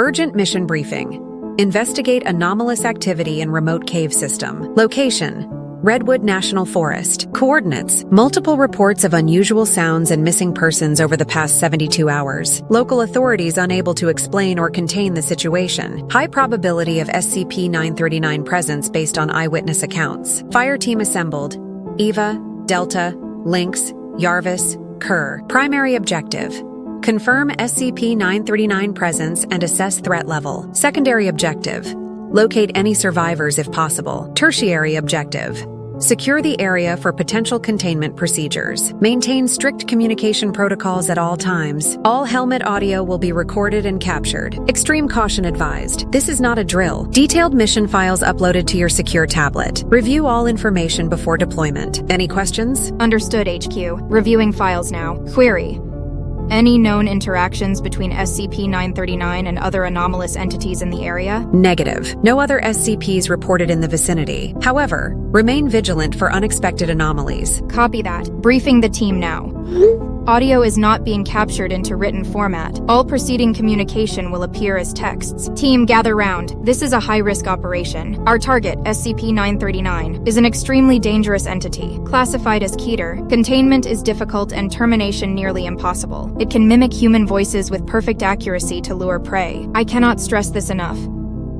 Urgent mission briefing. Investigate anomalous activity in remote cave system. Location: Redwood National Forest. Coordinates: multiple reports of unusual sounds and missing persons over the past 72 hours. Local authorities unable to explain or contain the situation. High probability of SCP-939 presence based on eyewitness accounts. Fire team assembled. Eva, Delta, Lynx, Yarvis, Kerr. Primary objective: confirm SCP-939 presence and assess threat level. Secondary objective: locate any survivors if possible. Tertiary objective: secure the area for potential containment procedures. Maintain strict communication protocols at all times. All helmet audio will be recorded and captured. Extreme caution advised. This is not a drill. Detailed mission files uploaded to your secure tablet. Review all information before deployment. Any questions? Understood, HQ. Reviewing files now. Query: any known interactions between SCP-939 and other anomalous entities in the area? Negative. No other SCPs reported in the vicinity. However, remain vigilant for unexpected anomalies. Copy that. Briefing the team now. Audio is not being captured into written format. All preceding communication will appear as texts. Team, gather round. This is a high-risk operation. Our target, SCP-939, is an extremely dangerous entity. Classified as Keter, containment is difficult and termination nearly impossible. It can mimic human voices with perfect accuracy to lure prey. I cannot stress this enough.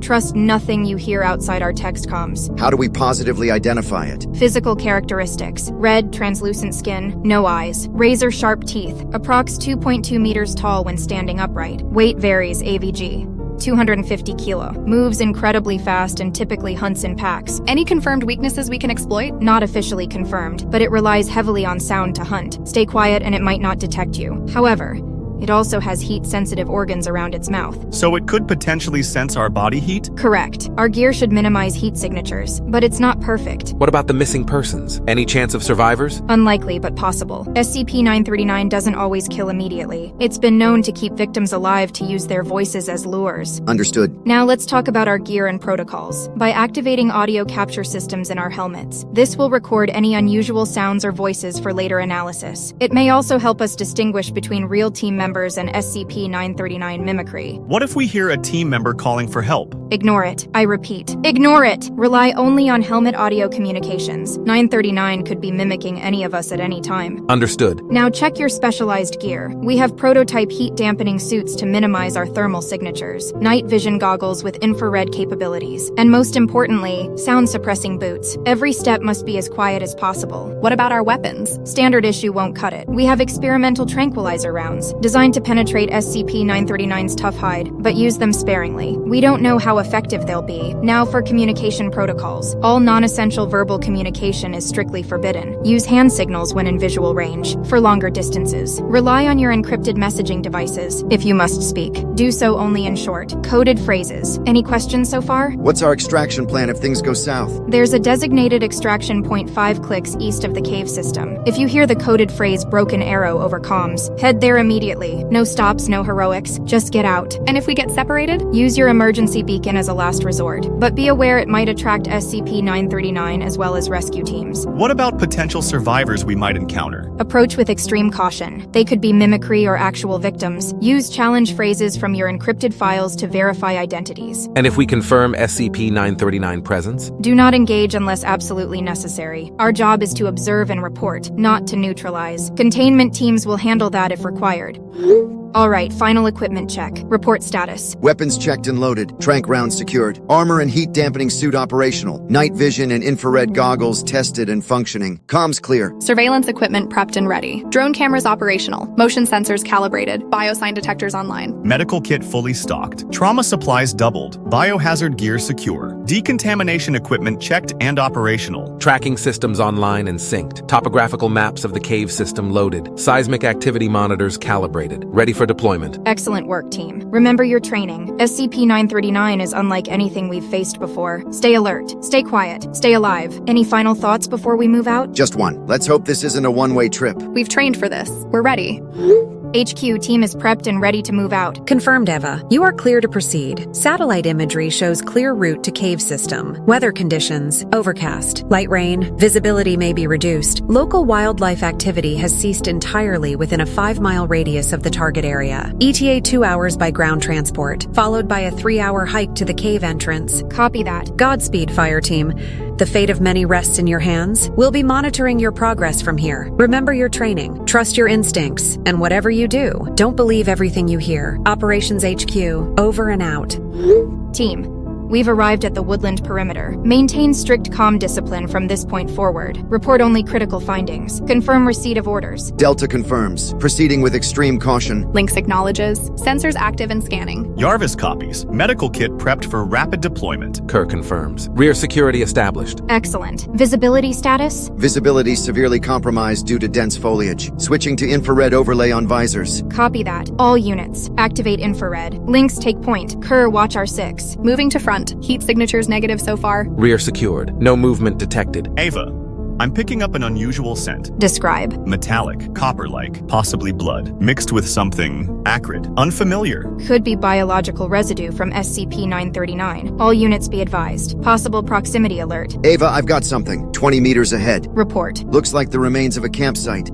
Trust nothing you hear outside our text comms. How do we positively identify it? Physical characteristics: red, translucent skin, no eyes, razor-sharp teeth, approx 2.2 meters tall when standing upright. Weight varies, AVG 250 kilo. Moves incredibly fast and typically hunts in packs. Any confirmed weaknesses we can exploit? Not officially confirmed, but it relies heavily on sound to hunt. Stay quiet and it might not detect you. However, it also has heat-sensitive organs around its mouth. So it could potentially sense our body heat? Correct. Our gear should minimize heat signatures, but it's not perfect. What about the missing persons? Any chance of survivors? Unlikely, but possible. SCP-939 doesn't always kill immediately. It's been known to keep victims alive to use their voices as lures. Understood. Now let's talk about our gear and protocols. By activating audio capture systems in our helmets, this will record any unusual sounds or voices for later analysis. It may also help us distinguish between real team members and SCP-939 mimicry. What if we hear a team member calling for help? Ignore it. I repeat, ignore it! Rely only on helmet audio communications. 939 could be mimicking any of us at any time. Understood. Now check your specialized gear. We have prototype heat-dampening suits to minimize our thermal signatures, night vision goggles with infrared capabilities, and most importantly, sound-suppressing boots. Every step must be as quiet as possible. What about our weapons? Standard issue won't cut it. We have experimental tranquilizer rounds, designed to penetrate SCP-939's tough hide, but use them sparingly. We don't know how effective they'll be. Now for communication protocols. All non-essential verbal communication is strictly forbidden. Use hand signals when in visual range, for longer distances. Rely on your encrypted messaging devices. If you must speak, do so only in short, coded phrases. Any questions so far? What's our extraction plan if things go south? There's a designated extraction point 5 clicks east of the cave system. If you hear the coded phrase "broken arrow" over comms, head there immediately. No stops, no heroics, just get out. And if we get separated? Use your emergency beacon as a last resort, but be aware it might attract SCP-939 as well as rescue teams. What about potential survivors we might encounter? Approach with extreme caution. They could be mimicry or actual victims. Use challenge phrases from your encrypted files to verify identities. And if we confirm SCP-939 presence? Do not engage unless absolutely necessary. Our job is to observe and report, not to neutralize. Containment teams will handle that if required. Alright, final equipment check. Report status. Weapons checked and loaded. Tranq rounds secured. Armor and heat-dampening suit operational. Night vision and infrared goggles tested and functioning. Comms clear. Surveillance equipment prepped and ready. Drone cameras operational. Motion sensors calibrated. Biosign detectors online. Medical kit fully stocked. Trauma supplies doubled. Biohazard gear secure. Decontamination equipment checked and operational. Tracking systems online and synced. Topographical maps of the cave system loaded. Seismic activity monitors calibrated. Ready for deployment. Excellent work, team. Remember your training. SCP-939 is unlike anything we've faced before. Stay alert. Stay quiet. Stay alive. Any final thoughts before we move out? Just one. Let's hope this isn't a one-way trip. We've trained for this. We're ready. HQ team is prepped and ready to move out. Confirmed, Eva. You are clear to proceed. Satellite imagery shows clear route to cave system. Weather conditions: overcast, light rain, visibility may be reduced. Local wildlife activity has ceased entirely within a 5-mile radius of the target area. ETA 2 hours by ground transport, followed by a 3-hour hike to the cave entrance. Copy that. Godspeed, fire team. The fate of many rests in your hands. We'll be monitoring your progress from here. Remember your training. Trust your instincts. And whatever you do, don't believe everything you hear. Operations HQ, over and out. Team, we've arrived at the woodland perimeter. Maintain strict comm discipline from this point forward. Report only critical findings. Confirm receipt of orders. Delta confirms. Proceeding with extreme caution. Lynx acknowledges. Sensors active and scanning. Yarvis copies. Medical kit prepped for rapid deployment. Kerr confirms. Rear security established. Excellent. Visibility status? Visibility severely compromised due to dense foliage. Switching to infrared overlay on visors. Copy that. All units, activate infrared. Lynx take point. Kerr, watch R6. Moving to front. Heat signatures negative so far. Rear secured. No movement detected. Ava, I'm picking up an unusual scent. Describe. Metallic, copper-like, possibly blood, mixed with something acrid, unfamiliar. Could be biological residue from SCP-939. All units be advised. Possible proximity alert. Ava, I've got something. 20 meters ahead. Report. Looks like the remains of a campsite.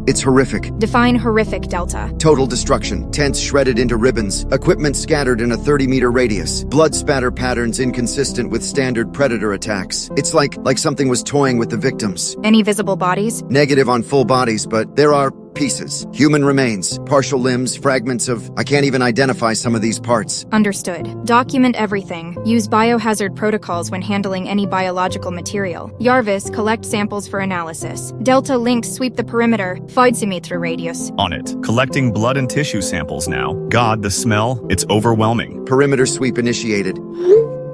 It's horrific. Define horrific, Delta. Total destruction. Tents shredded into ribbons. Equipment scattered in a 30-meter radius. Blood spatter patterns inconsistent with standard predator attacks. It's like something was toying with the victims. Any visible bodies? Negative on full bodies, but there are pieces. Human remains, partial limbs, fragments of... I can't even identify some of these parts. Understood. Document everything. Use biohazard protocols when handling any biological material. Yarvis, collect samples for analysis. Delta, Lynx, sweep the perimeter. Voidsimeter radius. On it. Collecting blood and tissue samples now. God, the smell, it's overwhelming. Perimeter sweep initiated.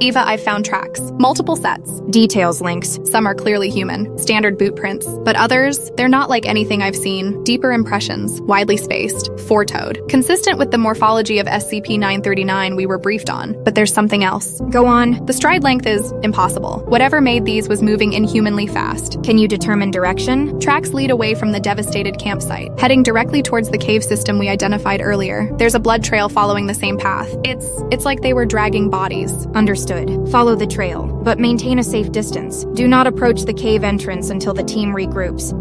Eva, I've found tracks. Multiple sets. Details, Lynx. Some are clearly human, standard boot prints. But others, they're not like anything I've seen. Deeper impressions, widely spaced, four-toed. Consistent with the morphology of SCP-939 we were briefed on. But there's something else. Go on. The stride length is impossible. Whatever made these was moving inhumanly fast. Can you determine direction? Tracks lead away from the devastated campsite, heading directly towards the cave system we identified earlier. There's a blood trail following the same path. It's like they were dragging bodies. Understood. Follow the trail, but maintain a safe distance. Do not approach the cave entrance until the team regroups.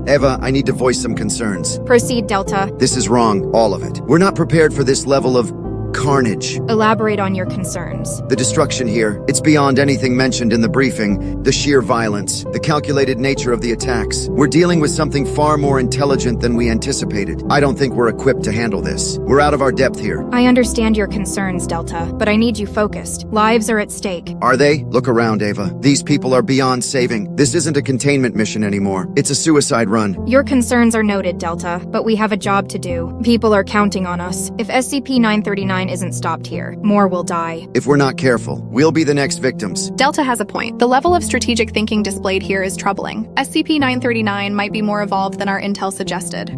Eva, I need to voice some concerns. Proceed, Delta. This is wrong, all of it. We're not prepared for this level of carnage. Elaborate on your concerns. The destruction here, it's beyond anything mentioned in the briefing. The sheer violence, the calculated nature of the attacks. We're dealing with something far more intelligent than we anticipated. I don't think we're equipped to handle this. We're out of our depth here. I understand your concerns, Delta, but I need you focused. Lives are at stake. Are they? Look around, Ava. These people are beyond saving. This isn't a containment mission anymore. It's a suicide run. Your concerns are noted, Delta, but we have a job to do. People are counting on us. If SCP-939 isn't stopped here, more will die. If we're not careful, we'll be the next victims. Delta has a point. The level of strategic thinking displayed here is troubling. SCP-939 might be more evolved than our intel suggested.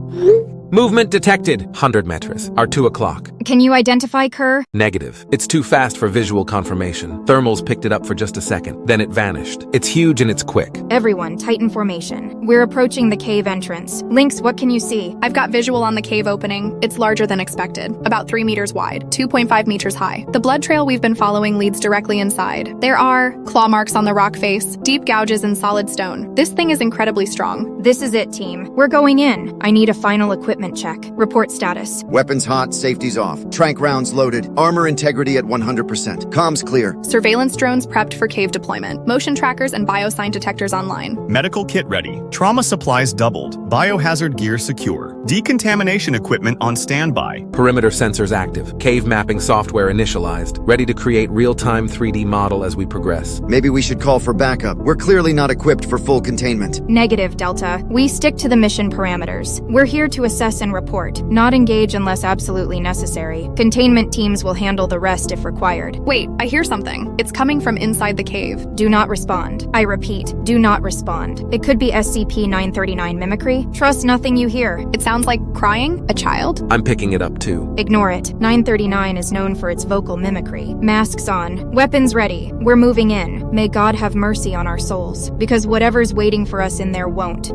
Movement detected. 100 meters. Are 2 o'clock. Can you identify Kerr? Negative. It's too fast for visual confirmation. Thermals picked it up for just a second. Then it vanished. It's huge and it's quick. Everyone, tighten formation. We're approaching the cave entrance. Lynx, what can you see? I've got visual on the cave opening. It's larger than expected. About 3 meters wide, 2.5 meters high. The blood trail we've been following leads directly inside. There are claw marks on the rock face, deep gouges in solid stone. This thing is incredibly strong. This is it, team. We're going in. I need a final equipment check. Report status. Weapons hot, safety's off. Tranq rounds loaded. Armor integrity at 100%. Comms clear. Surveillance drones prepped for cave deployment. Motion trackers and biosign detectors online. Medical kit ready. Trauma supplies doubled. Biohazard gear secure. Decontamination equipment on standby. Perimeter sensors active. Cave mapping software initialized. Ready to create real-time 3D model as we progress. Maybe we should call for backup. We're clearly not equipped for full containment. Negative, Delta. We stick to the mission parameters. We're here to assess and report, not engage unless absolutely necessary. Containment teams will handle the rest if required. Wait, I hear something. It's coming from inside the cave. Do not respond. I repeat, do not respond. It could be SCP-939 mimicry. Trust nothing you hear. It sounds like crying? A child? I'm picking it up too. Ignore it. 939 is known for its vocal mimicry. Masks on. Weapons ready. We're moving in. May God have mercy on our souls, because whatever's waiting for us in there won't.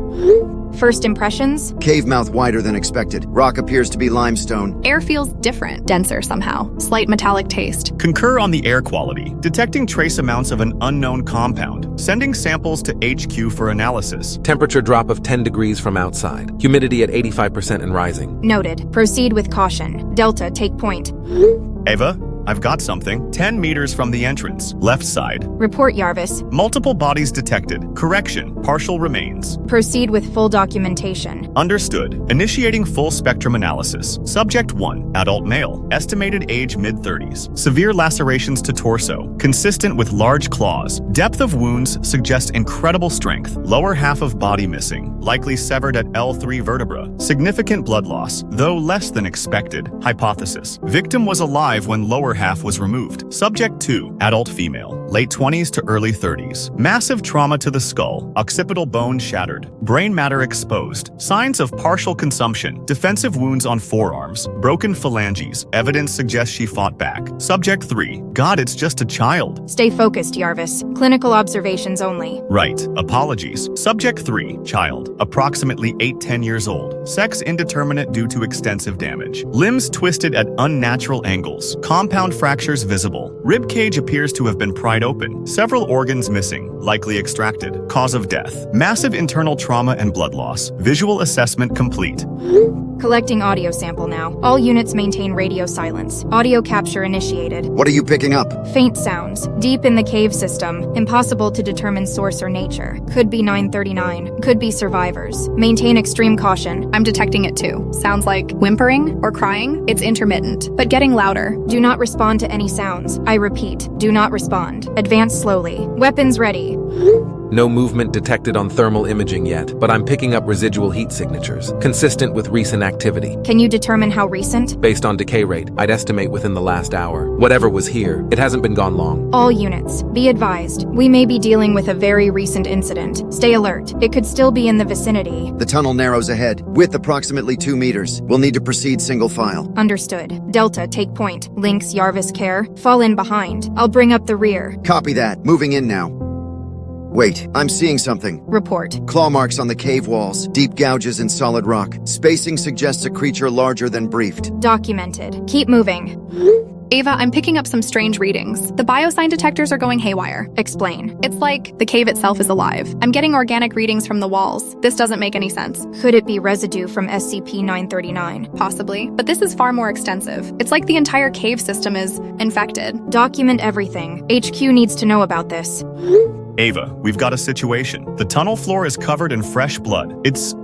First impressions? Cave mouth wider than expected. Rock appears to be limestone. Air feels different, denser somehow. Slight metallic taste. Concur on the air quality. Detecting trace amounts of an unknown compound. Sending samples to HQ for analysis. Temperature drop of 10 degrees from outside. Humidity at 85% and rising. Noted. Proceed with caution. Delta, take point. Ava, I've got something. 10 meters from the entrance. Left side. Report, Jarvis. Multiple bodies detected. Correction. Partial remains. Proceed with full documentation. Understood. Initiating full spectrum analysis. Subject 1. Adult male. Estimated age mid-30s. Severe lacerations to torso. Consistent with large claws. Depth of wounds suggests incredible strength. Lower half of body missing. Likely severed at L3 vertebra. Significant blood loss, though less than expected. Hypothesis. Victim was alive when lower half was removed. Subject 2. Adult female. Late 20s to early 30s. Massive trauma to the skull. Occipital bone shattered. Brain matter exposed. Signs of partial consumption. Defensive wounds on forearms. Broken phalanges. Evidence suggests she fought back. Subject 3. God, it's just a child. Stay focused, Jarvis. Clinical observations only. Right. Apologies. Subject 3. Child. Approximately 8-10 years old. Sex indeterminate due to extensive damage. Limbs twisted at unnatural angles. Compound fractures visible. Rib cage appears to have been pried open. Several organs missing, likely extracted. Cause of death. Massive internal trauma and blood loss. Visual assessment complete. Collecting audio sample now. All units maintain radio silence. Audio capture initiated. What are you picking up? Faint sounds. Deep in the cave system. Impossible to determine source or nature. Could be 939. Could be survivors. Maintain extreme caution. I'm detecting it too. Sounds like whimpering or crying. It's intermittent, but getting louder. Do not respond to any sounds. I repeat, do not respond. Advance slowly. Weapons ready. No movement detected on thermal imaging yet, but I'm picking up residual heat signatures, consistent with recent activity. Can you determine how recent? Based on decay rate, I'd estimate within the last hour. Whatever was here, it hasn't been gone long. All units, be advised. We may be dealing with a very recent incident. Stay alert. It could still be in the vicinity. The tunnel narrows ahead, width approximately 2 meters. We'll need to proceed single file. Understood. Delta, take point. Lynx, Jarvis, Care. Fall in behind. I'll bring up the rear. Copy that. Moving in now. Wait, I'm seeing something. Report. Claw marks on the cave walls, deep gouges in solid rock. Spacing suggests a creature larger than briefed. Documented. Keep moving. Ava, I'm picking up some strange readings. The biosign detectors are going haywire. Explain. It's like the cave itself is alive. I'm getting organic readings from the walls. This doesn't make any sense. Could it be residue from SCP-939? Possibly, but this is far more extensive. It's like the entire cave system is infected. Document everything. HQ needs to know about this. Ava, we've got a situation. The tunnel floor is covered in fresh blood. It's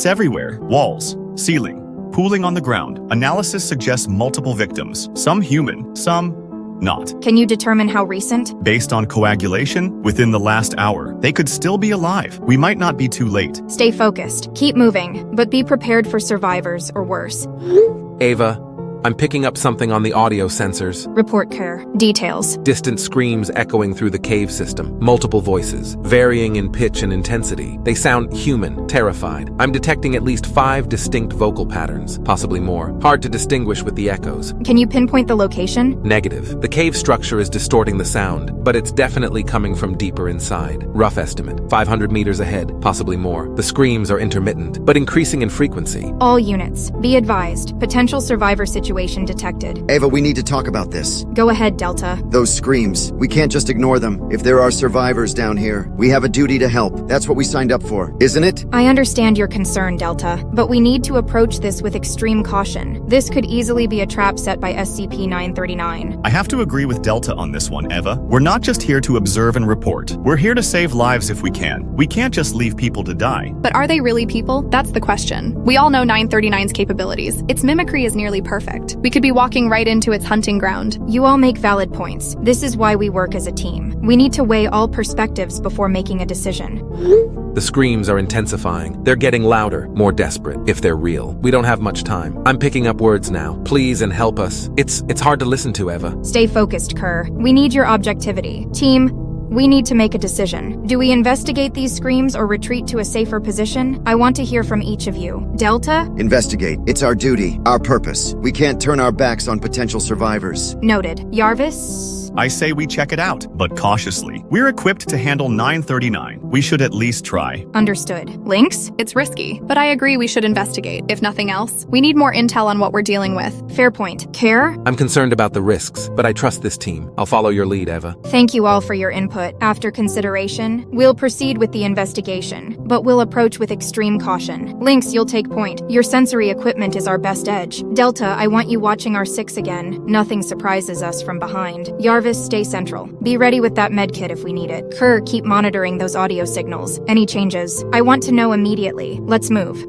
everywhere. Walls, ceiling, pooling on the ground. Analysis suggests multiple victims. Some human, some not. Can you determine how recent? Based on coagulation, within the last hour. They could still be alive. We might not be too late. Stay focused. Keep moving, but be prepared for survivors or worse. Ava, I'm picking up something on the audio sensors. Report, Care. Details. Distant screams echoing through the cave system. Multiple voices, varying in pitch and intensity. They sound human, terrified. I'm detecting at least 5 distinct vocal patterns, possibly more. Hard to distinguish with the echoes. Can you pinpoint the location? Negative. The cave structure is distorting the sound, but it's definitely coming from deeper inside. Rough estimate, 500 meters ahead, possibly more. The screams are intermittent, but increasing in frequency. All units, be advised. Potential survivor situation detected. Ava, we need to talk about this. Go ahead, Delta. Those screams. We can't just ignore them. If there are survivors down here, we have a duty to help. That's what we signed up for, isn't it? I understand your concern, Delta, but we need to approach this with extreme caution. This could easily be a trap set by SCP-939. I have to agree with Delta on this one, Eva. We're not just here to observe and report. We're here to save lives if we can. We can't just leave people to die. But are they really people? That's the question. We all know 939's capabilities. Its mimicry is nearly perfect. We could be walking right into its hunting ground. You all make valid points. This is why we work as a team. We need to weigh all perspectives before making a decision. The screams are intensifying. They're getting louder, more desperate, if they're real. We don't have much time. I'm picking up words now. Please and help us. It's hard to listen to, Eva. Stay focused, Kerr. We need your objectivity. Team, we need to make a decision. Do we investigate these screams or retreat to a safer position? I want to hear from each of you. Delta? Investigate. It's our duty, our purpose. We can't turn our backs on potential survivors. Noted. Jarvis? surface. I say we check it out, but cautiously. We're equipped to handle 939. We should at least try. Understood. Links? It's risky, but I agree we should investigate. If nothing else, we need more intel on what we're dealing with. Fair point. Care? I'm concerned about the risks, but I trust this team. I'll follow your lead, Eva. Thank you all for your input. After consideration, we'll proceed with the investigation, but we'll approach with extreme caution. Links, you'll take point. Your sensory equipment is our best edge. Delta, I want you watching our 6 again. Nothing surprises us from behind. Yarvis, stay central. Be ready with that medkit if we need it. Kerr, keep monitoring those audio signals. Any changes? I want to know immediately. Let's move.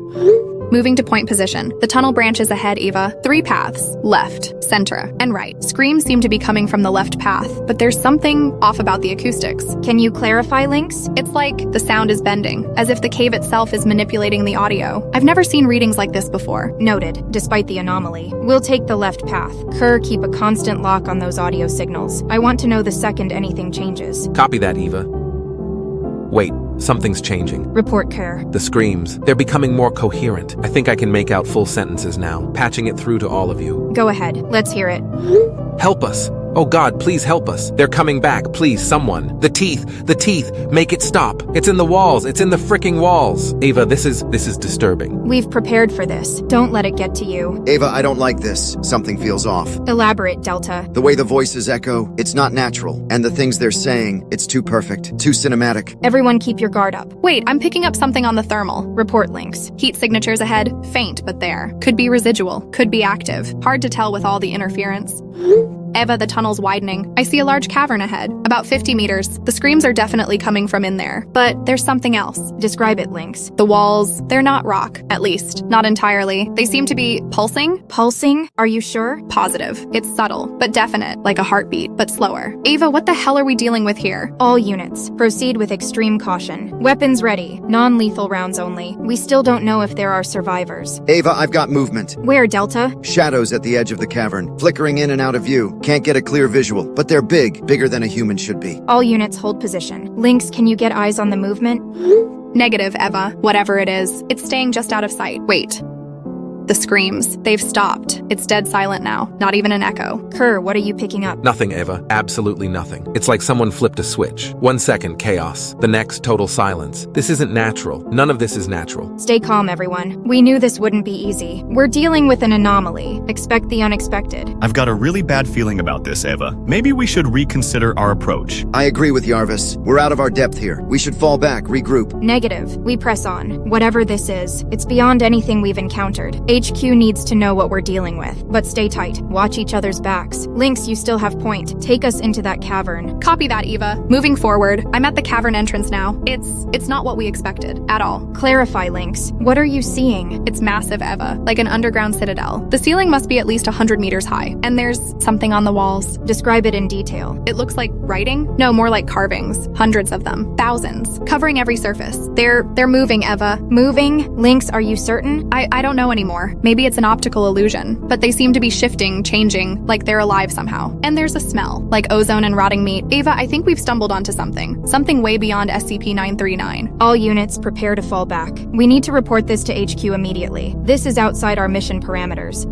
Moving to point position. The tunnel branches ahead, Eva. 3 paths. Left, center, and right. Screams seem to be coming from the left path, but there's something off about the acoustics. Can you clarify, Links? It's like the sound is bending, as if the cave itself is manipulating the audio. I've never seen readings like this before. Noted, despite the anomaly. We'll take the left path. Kerr, keep a constant lock on those audio signals. I want to know the second anything changes. Copy that, Eva. Wait, something's changing. Report, Kerr. The screams, they're becoming more coherent. I think I can make out full sentences now, patching it through to all of you. Go ahead. Let's hear it. Help us. Oh God, please help us. They're coming back, please, someone. The teeth, make it stop. It's in the walls, it's in the fricking walls. Ava, this is disturbing. We've prepared for this. Don't let it get to you. Ava, I don't like this. Something feels off. Elaborate, Delta. The way the voices echo, it's not natural. And the things they're saying, it's too perfect, too cinematic. Everyone keep your guard up. Wait, I'm picking up something on the thermal. Report, Links. Heat signatures ahead. Faint, but there. Could be residual. Could be active. Hard to tell with all the interference. Eva, the tunnel's widening. I see a large cavern ahead, about 50 meters. The screams are definitely coming from in there, but there's something else. Describe it, Links. The walls, they're not rock, at least. Not entirely. They seem to be pulsing. Pulsing? Are you sure? Positive. It's subtle, but definite, like a heartbeat, but slower. Ava, what the hell are we dealing with here? All units, proceed with extreme caution. Weapons ready. Non-lethal rounds only. We still don't know if there are survivors. Ava, I've got movement. Where, Delta? Shadows at the edge of the cavern, flickering in and out of view. Can't get a clear visual, but they're big, bigger than a human should be. All units hold position. Links, can you get eyes on the movement? Negative, Eva. Whatever it is, it's staying just out of sight. Wait. The screams. They've stopped. It's dead silent now. Not even an echo. Kerr, what are you picking up? Nothing, Eva. Absolutely nothing. It's like someone flipped a switch. 1 second, chaos. The next, total silence. This isn't natural. None of this is natural. Stay calm, everyone. We knew this wouldn't be easy. We're dealing with an anomaly. Expect the unexpected. I've got a really bad feeling about this, Eva. Maybe we should reconsider our approach. I agree with Yarvis. We're out of our depth here. We should fall back, regroup. Negative. We press on. Whatever this is, it's beyond anything we've encountered. HQ needs to know what we're dealing with, but stay tight. Watch each other's backs. Links, you still have point. Take us into that cavern. Copy that, Eva. Moving forward. I'm at the cavern entrance now. It's not what we expected, at all. Clarify, Links. What are you seeing? It's massive, Eva, like an underground citadel. The ceiling must be at least 100 meters high, and there's something on the walls. Describe it in detail. It looks like writing? No, more like carvings. Hundreds of them. Thousands. Covering every surface. They're moving, Eva. Moving? Links, are you certain? I don't know anymore. Maybe it's an optical illusion, but they seem to be shifting, changing, like they're alive somehow. And there's a smell, like ozone and rotting meat. Ava, I think we've stumbled onto something. Something way beyond SCP-939. All units, prepare to fall back. We need to report this to HQ immediately. This is outside our mission parameters.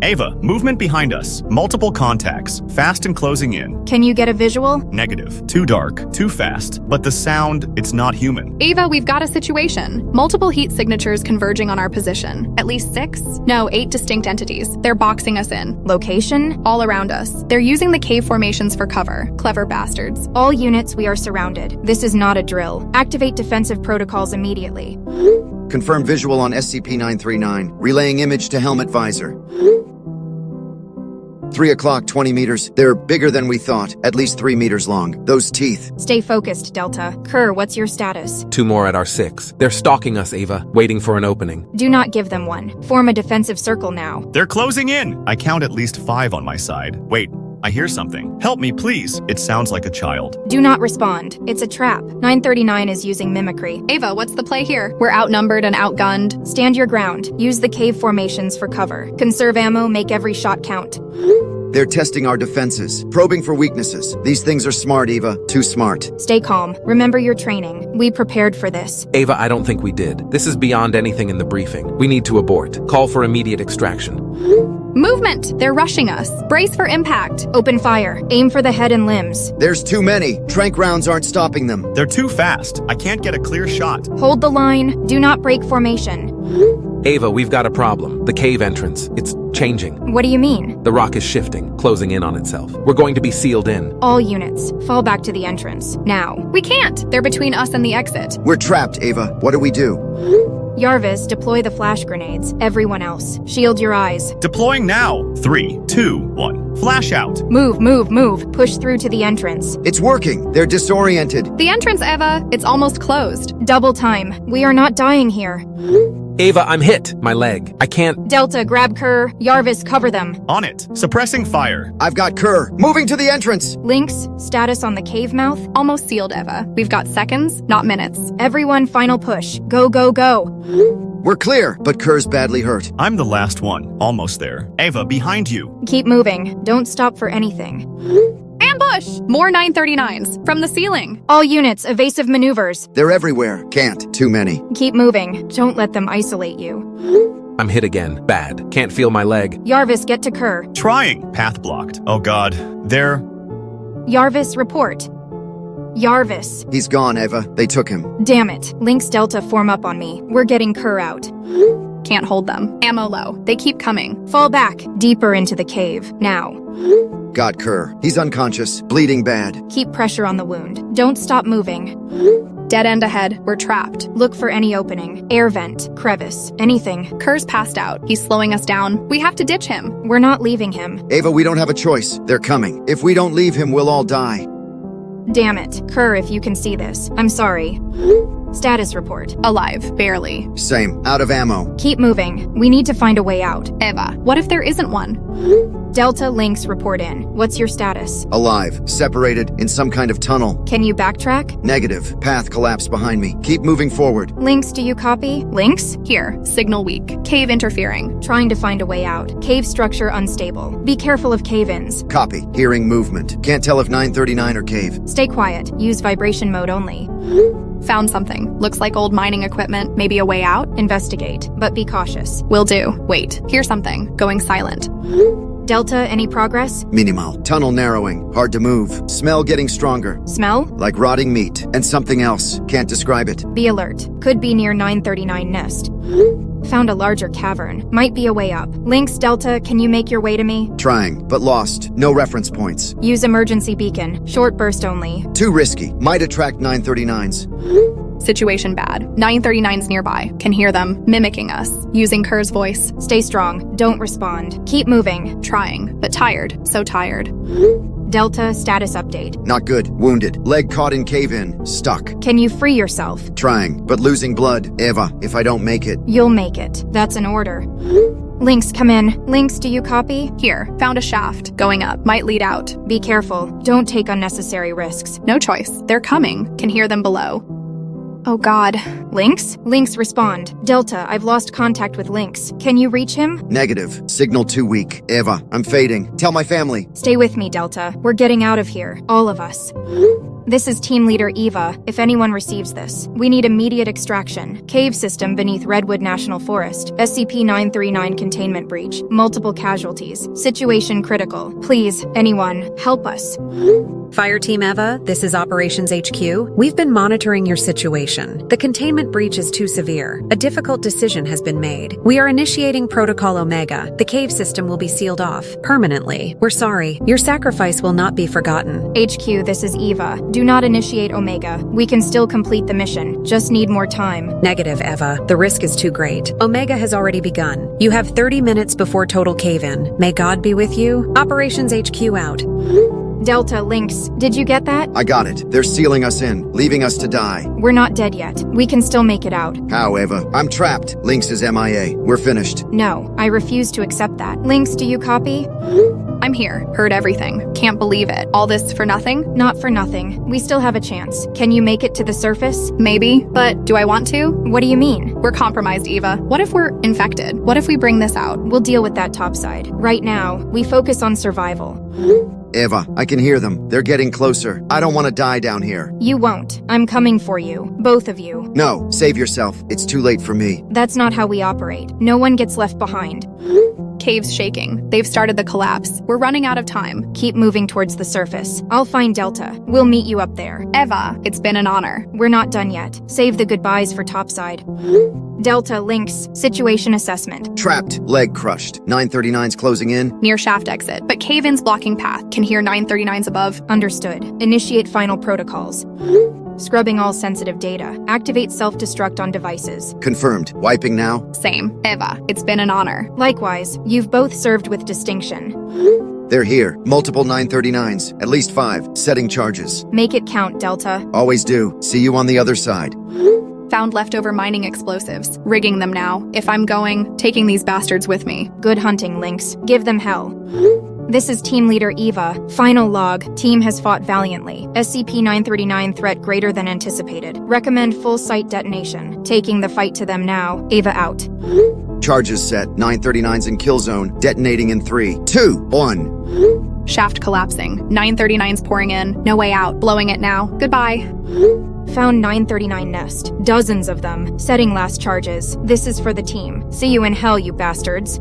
Ava, movement behind us. Multiple contacts. Fast and closing in. Can you get a visual? Negative. Too dark. Too fast. But the sound, it's not human. Ava, we've got a situation. Multiple heat signatures converging on our position. At least 6? No, 8 distinct entities. They're boxing us in. Location? All around us. They're using the cave formations for cover. Clever bastards. All units, we are surrounded. This is not a drill. Activate defensive protocols immediately. Confirm visual on SCP-939. Relaying image to helmet visor. 3 o'clock, 20 meters. They're bigger than we thought, at least 3 meters long. Those teeth. Stay focused, Delta. Kerr, what's your status? 2 more at our 6. They're stalking us, Ava, waiting for an opening. Do not give them one. Form a defensive circle now. They're closing in. I count at least 5 on my side. Wait, I hear something. Help me, please. It sounds like a child. Do not respond. It's a trap. 939 is using mimicry. Ava, what's the play here? We're outnumbered and outgunned. Stand your ground. Use the cave formations for cover. Conserve ammo, make every shot count. They're testing our defenses, probing for weaknesses. These things are smart, Eva. Too smart. Stay calm. Remember your training. We prepared for this. Ava, I don't think we did. This is beyond anything in the briefing. We need to abort. Call for immediate extraction. Movement! They're rushing us. Brace for impact. Open fire. Aim for the head and limbs. There's too many. Tranq rounds aren't stopping them. They're too fast. I can't get a clear shot. Hold the line. Do not break formation. Ava, we've got a problem. The cave entrance. It's changing. What do you mean? The rock is shifting, closing in on itself. We're going to be sealed in. All units, fall back to the entrance. Now. We can't. They're between us and the exit. We're trapped, Ava. What do we do? Yarvis, deploy the flash grenades. Everyone else, shield your eyes. Deploying now. 3, 2, 1. Flash out. Move, move, move. Push through to the entrance. It's working. They're disoriented. The entrance, Eva. It's almost closed. Double time. We are not dying here. Ava, I'm hit. My leg. I can't. Delta, grab Kerr. Yarvis, cover them. On it. Suppressing fire. I've got Kerr. Moving to the entrance. Lynx, status on the cave mouth. Almost sealed, Eva. We've got seconds, not minutes. Everyone, final push. Go, go, go. We're clear, but Kerr's badly hurt. I'm the last one. Almost there. Ava, behind you. Keep moving. Don't stop for anything. Ambush! More 939s. From the ceiling. All units, evasive maneuvers. They're everywhere. Can't. Too many. Keep moving. Don't let them isolate you. I'm hit again. Bad. Can't feel my leg. Yarvis, get to Kerr. Trying. Path blocked. Oh god. They're... Yarvis, report. Yarvis. He's gone, Ava. They took him. Damn it. Lynx Delta, form up on me. We're getting Kerr out. Can't hold them. Ammo low. They keep coming. Fall back. Deeper into the cave. Now. Got Kerr. He's unconscious. Bleeding bad. Keep pressure on the wound. Don't stop moving. Dead end ahead. We're trapped. Look for any opening. Air vent. Crevice. Anything. Kerr's passed out. He's slowing us down. We have to ditch him. We're not leaving him. Ava, we don't have a choice. They're coming. If we don't leave him, we'll all die. Damn it. Kerr, if you can see this. I'm sorry. Status report. Alive. Barely. Same. Out of ammo. Keep moving. We need to find a way out. Eva, what if there isn't one? Delta, Lynx, report in. What's your status? Alive. Separated. In some kind of tunnel. Can you backtrack? Negative. Path collapsed behind me. Keep moving forward. Lynx, do you copy? Lynx? Here. Signal weak. Cave interfering. Trying to find a way out. Cave structure unstable. Be careful of cave-ins. Copy. Hearing movement. Can't tell if 939 or cave. Stay quiet. Use vibration mode only. Found something. Looks like old mining equipment. Maybe a way out? Investigate, but be cautious. Will do. Wait. Here's something. Going silent. Delta, any progress? Minimal. Tunnel narrowing. Hard to move. Smell getting stronger. Smell? Like rotting meat. And something else. Can't describe it. Be alert. Could be near 939 nest. Found a larger cavern. Might be a way up. Lynx, Delta, can you make your way to me? Trying, but lost. No reference points. Use emergency beacon. Short burst only. Too risky. Might attract 939s. Situation bad. 939's nearby. Can hear them. Mimicking us. Using Kerr's voice. Stay strong. Don't respond. Keep moving. Trying, but tired. So tired. Delta, status update. Not good. Wounded. Leg caught in cave-in. Stuck. Can you free yourself? Trying, but losing blood. Eva, if I don't make it. You'll make it. That's an order. Lynx, come in. Lynx, do you copy? Here. Found a shaft. Going up. Might lead out. Be careful. Don't take unnecessary risks. No choice. They're coming. Can hear them below. Oh god. Lynx? Lynx, respond. Delta, I've lost contact with Lynx. Can you reach him? Negative. Signal too weak. Eva, I'm fading. Tell my family. Stay with me, Delta. We're getting out of here. All of us. This is Team Leader Eva. If anyone receives this, we need immediate extraction. Cave system beneath Redwood National Forest. SCP-939 containment breach. Multiple casualties. Situation critical. Please, anyone, help us. Fire Team Eva, this is Operations HQ. We've been monitoring your situation. The containment breach is too severe. A difficult decision has been made. We are initiating Protocol Omega. The cave system will be sealed off permanently. We're sorry. Your sacrifice will not be forgotten. HQ, this is Eva. Do not initiate Omega. We can still complete the mission. Just need more time. Negative, Eva. The risk is too great. Omega has already begun. You have 30 minutes before total cave-in. May God be with you. Operations HQ out. Delta, Lynx, did you get that? I got it. They're sealing us in, leaving us to die. We're not dead yet. We can still make it out. How, Eva? I'm trapped. Lynx is MIA. We're finished. No, I refuse to accept that. Lynx, do you copy? I'm here. Heard everything. Can't believe it. All this for nothing? Not for nothing. We still have a chance. Can you make it to the surface? Maybe, but do I want to? What do you mean? We're compromised, Eva. What if we're infected? What if we bring this out? We'll deal with that topside. Right now, we focus on survival. Eva, I can hear them. They're getting closer. I don't want to die down here. You won't. I'm coming for you. Both of you. No, save yourself. It's too late for me. That's not how we operate. No one gets left behind. Cave's shaking. They've started the collapse. We're running out of time. Keep moving towards the surface. I'll find Delta. We'll meet you up there. Eva, it's been an honor. We're not done yet. Save the goodbyes for topside. Delta, links, situation assessment. Trapped, leg crushed. 939's closing in. Near shaft exit, but Cave-in's blocking path. Can hear 939's above. Understood. Initiate final protocols. Scrubbing all sensitive data. Activate self-destruct on devices. Confirmed. Wiping now. Same. Eva, it's been an honor. Likewise, you've both served with distinction. They're here. Multiple 939's. At least 5. Setting charges. Make it count, Delta. Always do. See you on the other side. Found leftover mining explosives. Rigging them now. If I'm going, taking these bastards with me. Good hunting, Lynx. Give them hell. This is Team Leader Eva. Final log. Team has fought valiantly. SCP-939 threat greater than anticipated. Recommend full site detonation. Taking the fight to them now. Eva out. Charges set. 939's in kill zone. Detonating in 3, 2, 1. Shaft collapsing. 939's pouring in. No way out. Blowing it now. Goodbye. Found 939 nest. Dozens of them. Setting last charges. This is for the team. See you in hell, you bastards.